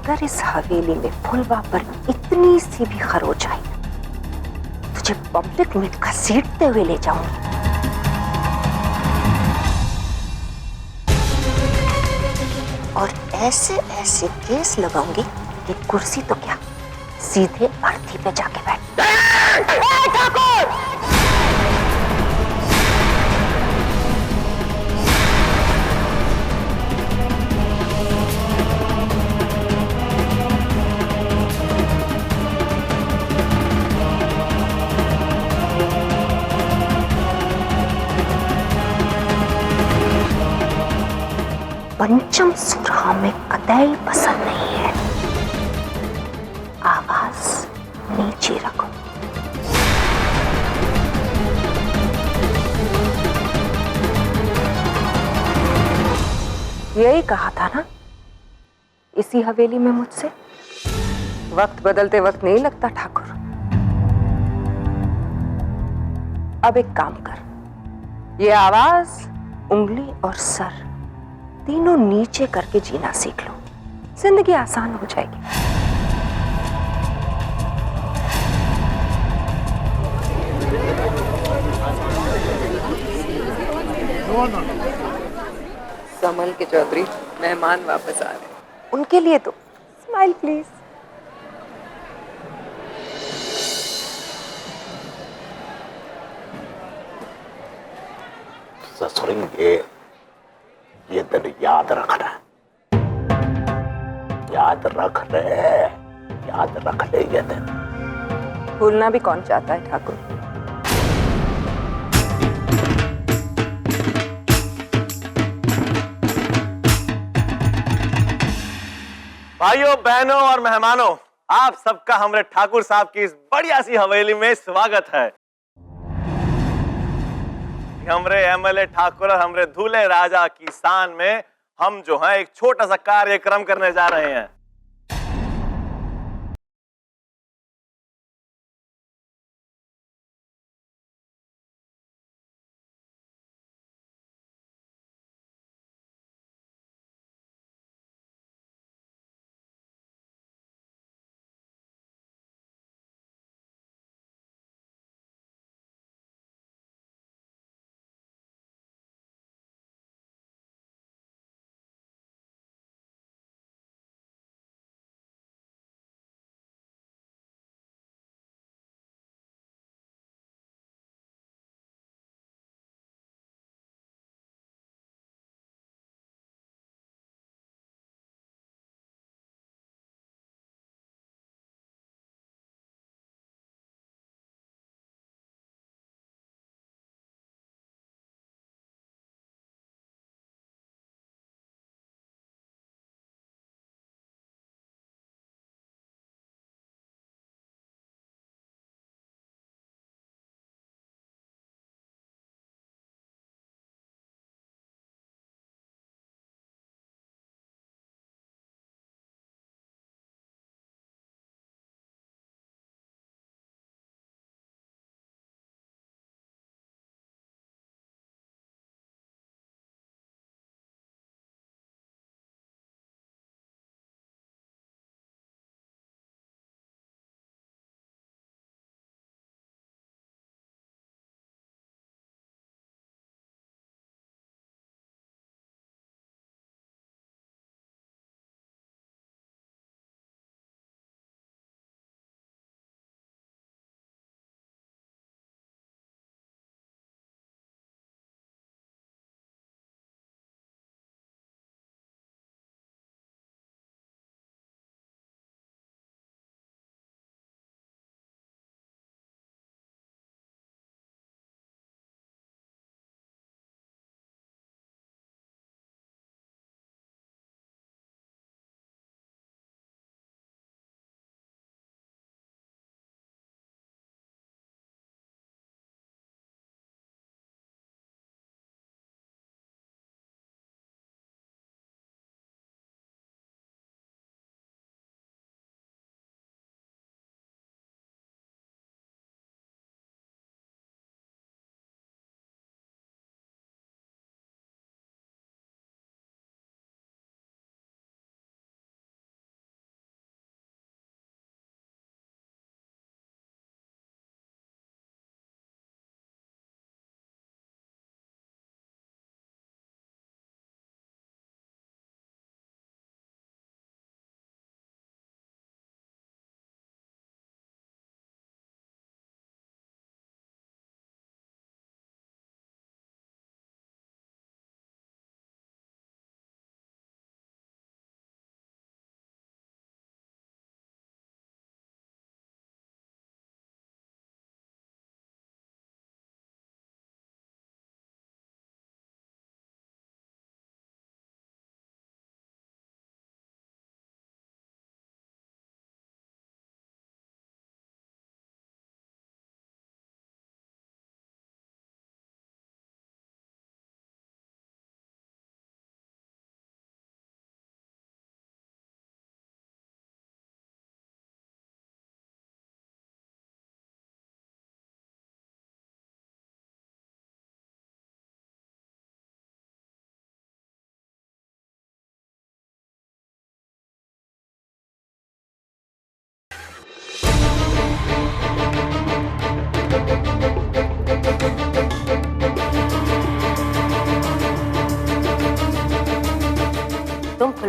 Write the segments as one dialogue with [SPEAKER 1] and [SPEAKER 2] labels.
[SPEAKER 1] अगर इस हवेली में फुलवा पर इतनी सी भी खरोच आई, तुझे पब्लिक में घसीटते हुए ले जाऊंगी। और ऐसे ऐसे केस लगाऊंगी कि कुर्सी तो क्या, सीधे अर्थी पे जाके बैठ। ठाकुर! पंचम सुर हमें कतई पसंद नहीं है। आवाज नीचे रखो। यही कहा था ना इसी हवेली में मुझसे। वक्त बदलते वक्त नहीं लगता ठाकुर। अब एक काम कर, ये आवाज, उंगली और सर तीनों नीचे करके जीना सीख लो, जिंदगी आसान हो जाएगी।
[SPEAKER 2] संभल के चौधरी, मेहमान वापस आ रहे हैं।
[SPEAKER 1] उनके लिए तो स्माइल प्लीज।
[SPEAKER 3] ससुरेंगे, ये दिन याद रखना, याद रख ले ये दिन।
[SPEAKER 1] भूलना भी कौन चाहता है ठाकुर।
[SPEAKER 4] भाइयों, बहनों और मेहमानों, आप सबका हमारे ठाकुर साहब की इस बढ़िया सी हवेली में स्वागत है। हमरे एमएलए ठाकुर और हमरे दूल्हे राजा की शान में हम जो है एक छोटा सा कार्यक्रम करने जा रहे हैं।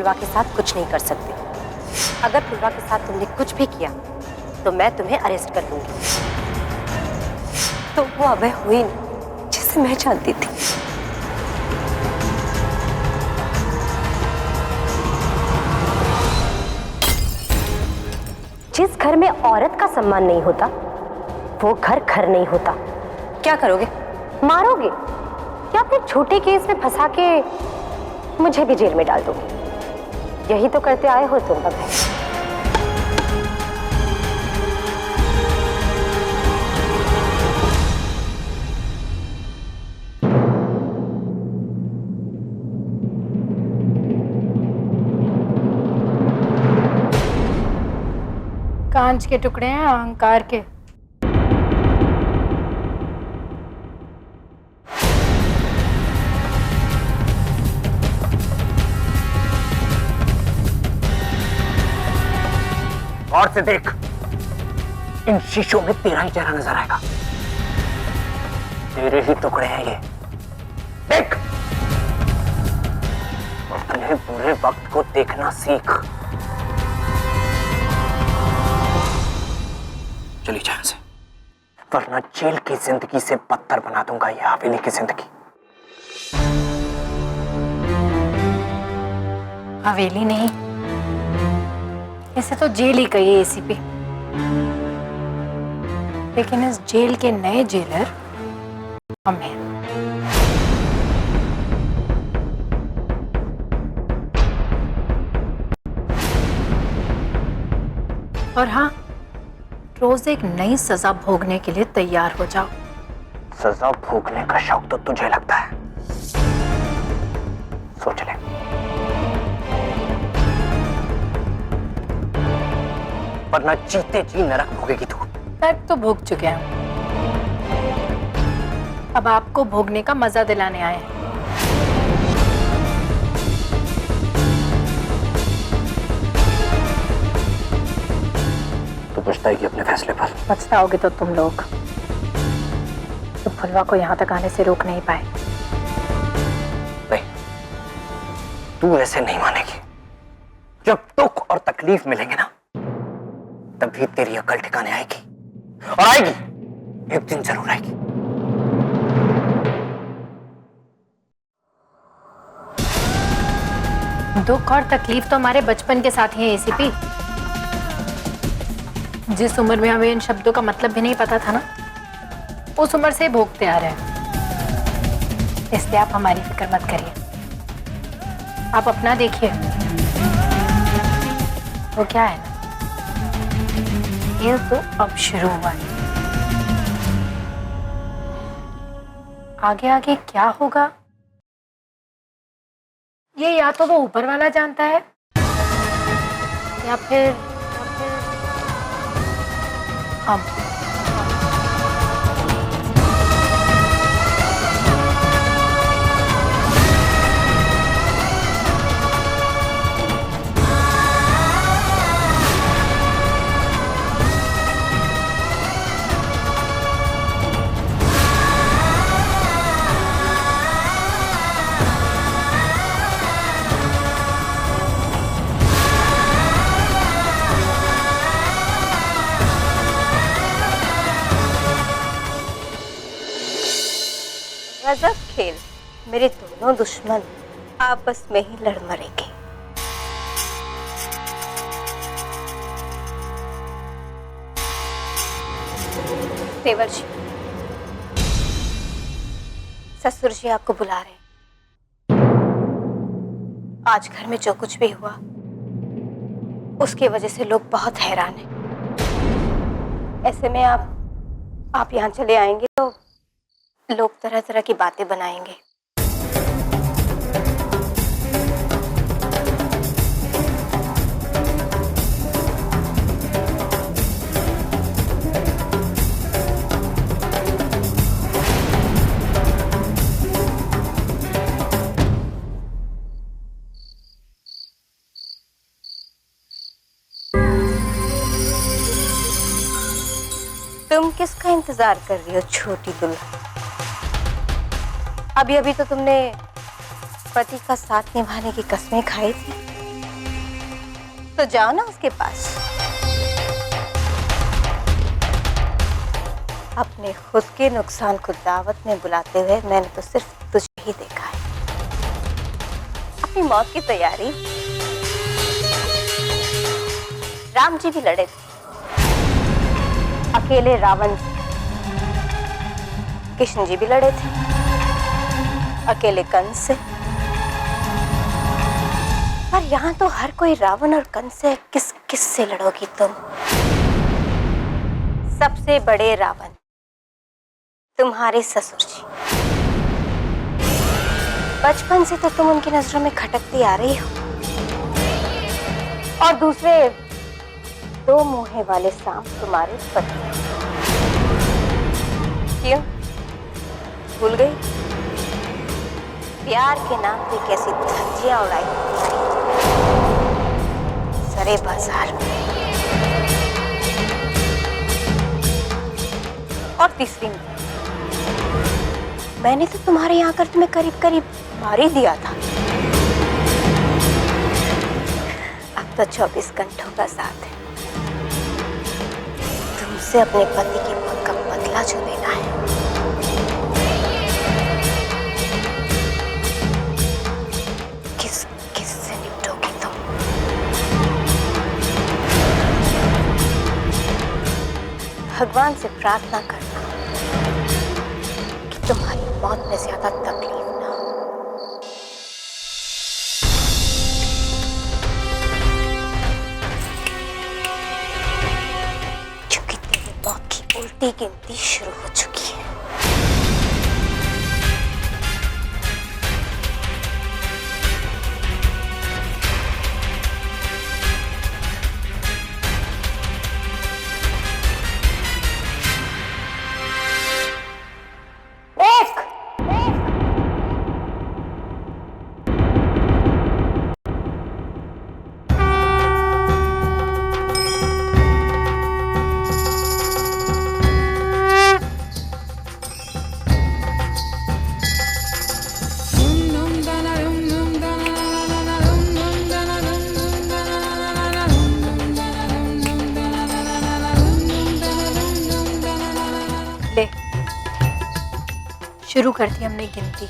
[SPEAKER 5] फुलवा के साथ कुछ नहीं कर सकते। अगर फुलवा के साथ तुमने कुछ भी किया तो मैं तुम्हें अरेस्ट कर लूंगी। तो वो अभय हुई नहीं जिसे मैं जानती थी। जिस घर में औरत का सम्मान नहीं होता वो घर घर नहीं होता। क्या करोगे? मारोगे या फिर छोटे केस में फंसा के मुझे भी जेल में डाल दोगे? यही तो करते आए हो तुम अभय।
[SPEAKER 6] कांच के टुकड़े हैं अहंकार के।
[SPEAKER 3] और से देख, इन शीशों में तेरा ही चेहरा नजर आएगा। तेरे ही टुकड़े हैं ये। देख, अपने बुरे वक्त को देखना सीख। चली जाए से, वरना जेल की जिंदगी से बदतर बना दूंगा ये हवेली की जिंदगी।
[SPEAKER 6] हवेली नहीं, इसे तो जेल ही कहिए एसीपी। लेकिन इस जेल के नए जेलर हम हैं। और हाँ, रोज एक नई सजा भोगने के लिए तैयार हो जाओ।
[SPEAKER 3] सजा भोगने का शौक तो तुझे लगता है, सोच ले। वरना जीते जी नरक भोगेगी तू।
[SPEAKER 6] नरक तो भोग चुके हैं, अब आपको भोगने का मजा दिलाने आए हैं।
[SPEAKER 3] तो पछताएगी अपने फैसले पर।
[SPEAKER 6] पछताओगे तो तुम लोग तो फुलवा को यहाँ तक आने से रोक नहीं पाए।
[SPEAKER 3] नहीं, तू ऐसे नहीं मानेगी। जब दुख और तकलीफ मिलेंगे ना, तभी तेरी अकल ठिकाने आएगी। और आएगी, एक दिन जरूर आएगी।
[SPEAKER 6] दुख और तकलीफ तो हमारे बचपन के साथ ही है एसीपी। जिस उम्र में हमें इन शब्दों का मतलब भी नहीं पता था ना, उस उम्र से भोगते आ रहे हैं। इसलिए आप हमारी फिक्र मत करिए, आप अपना देखिए। वो क्या है ना, ये तो अब शुरू हुआ है। आगे आगे क्या होगा ये या तो वो ऊपर वाला जानता है या फिर हम।
[SPEAKER 5] गजब खेल, मेरे दोनों दुश्मन आपस में ही लड़ मरेंगे। तेवर जी, ससुर जी आपको बुला रहे हैं। आज घर में जो कुछ भी हुआ उसकी वजह से लोग बहुत हैरान हैं। ऐसे में आप यहाँ चले आएंगे तो लोग तरह तरह की बातें बनाएंगे। तुम किसका इंतजार कर रही हो छोटी दुल्हन? अभी अभी तो तुमने पति का साथ निभाने की कस्में खाई थी। तो जाओ ना उसके पास। अपने खुद के नुकसान को दावत में बुलाते हुए मैंने तो सिर्फ तुझे ही देखा है। अपनी मौत की तैयारी। राम जी भी लड़े थे अकेले रावण से। कृष्ण जी भी लड़े थे अकेले कंस से। पर यहाँ तो हर कोई रावण और कंस से किस किस से लड़ोगी तुम? सबसे बड़े रावण तुम्हारे ससुर जी। बचपन से तो तुम उनकी नजरों में खटकती आ रही हो। और दूसरे दो मुंहे वाले सांप तुम्हारे पति। क्यों भूल गई? प्यार के नाम पे कैसी धज्जियां उड़ाई सरे बाजार में। और तीसरी मैंने तो तुम्हारे यहाँ आकर तुम्हें करीब करीब मार ही दिया था। अब तो 24 घंटों का साथ है। तुमसे अपने पति की मौत का बदला जो लेना है। किससे निपटोगी तुम? भगवान से प्रार्थना करना कि तुम्हारी मौत में ज्यादा तकलीफ ना हो। क्योंकि तेरी मौत की उल्टी गिनती शुरू हो चुकी है।
[SPEAKER 6] ले शुरू कर दी हमने गिनती।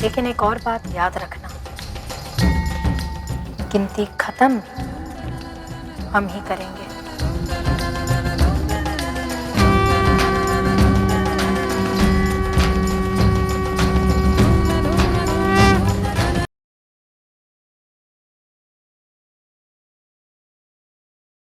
[SPEAKER 6] लेकिन एक और बात याद रखना, गिनती खत्म हम ही करेंगे।